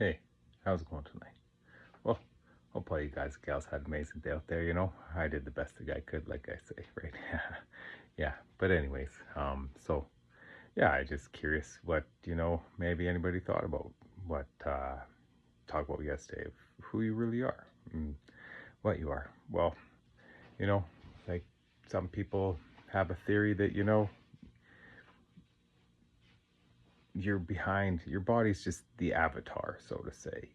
Hey, how's it going tonight? Well, hope all you guys and gals had an amazing day out there, I did the best that I could, like I say, right? Yeah, but anyways, yeah, I just curious what, maybe anybody thought about what, talk about yesterday of who you really are and what you are. Well, you know, like some people have a theory that, you're behind your body's just the avatar, so to say.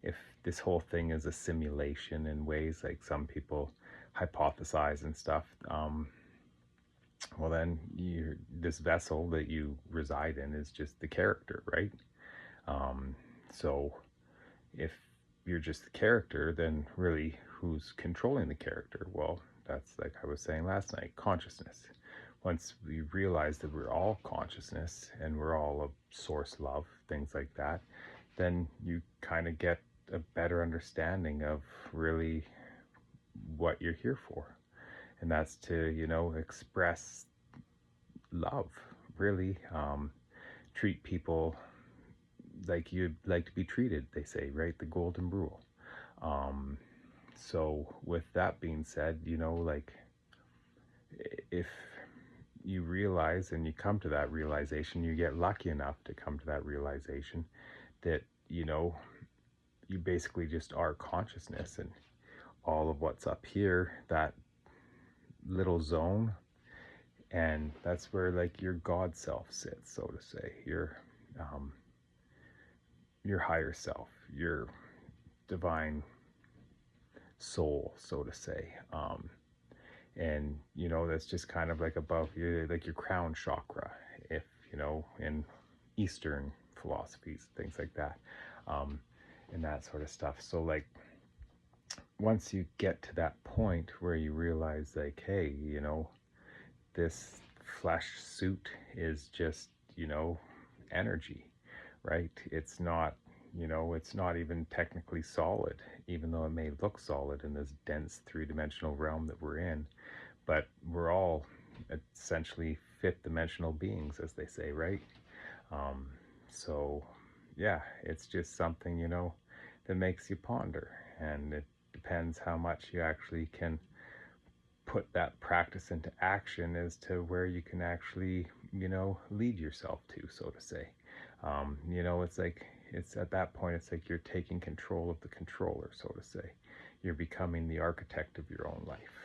If this whole thing is a simulation in ways, like some people hypothesize and stuff, well, then you this vessel that you reside in is just the character, right? So if you're just the character, then really who's controlling the character? Well, that's, like I was saying last night, consciousness. Once we realize that we're all consciousness and we're all a source love, things like that, then you kind of get a better understanding of really what you're here for. And that's to, express love, really. Treat people like you'd like to be treated, they say, right? The golden rule. Um, so with that being said, like, if you realize and you come to that realization, you get lucky enough to come to that realization that, you basically just are consciousness, and all of what's up here, that little zone, and that's where, like, your God self sits, so to say, um, your higher self, your divine soul, so to say. And that's just kind of like above your, like, your crown chakra, if in Eastern philosophies, things like that, um, and that sort of stuff. So, like, once you get to that point where you realize, like, hey, this flesh suit is just, energy, right? It's not even technically solid, even though it may look solid in this dense three-dimensional realm that we're in. But we're all essentially fifth dimensional beings, as they say, right? Um, so, yeah, it's just something, that makes you ponder. And it depends how much you actually can put that practice into action as to where you can actually, lead yourself to, so to say. It's like, it's at that point, it's like you're taking control of the controller, so to say. You're becoming the architect of your own life.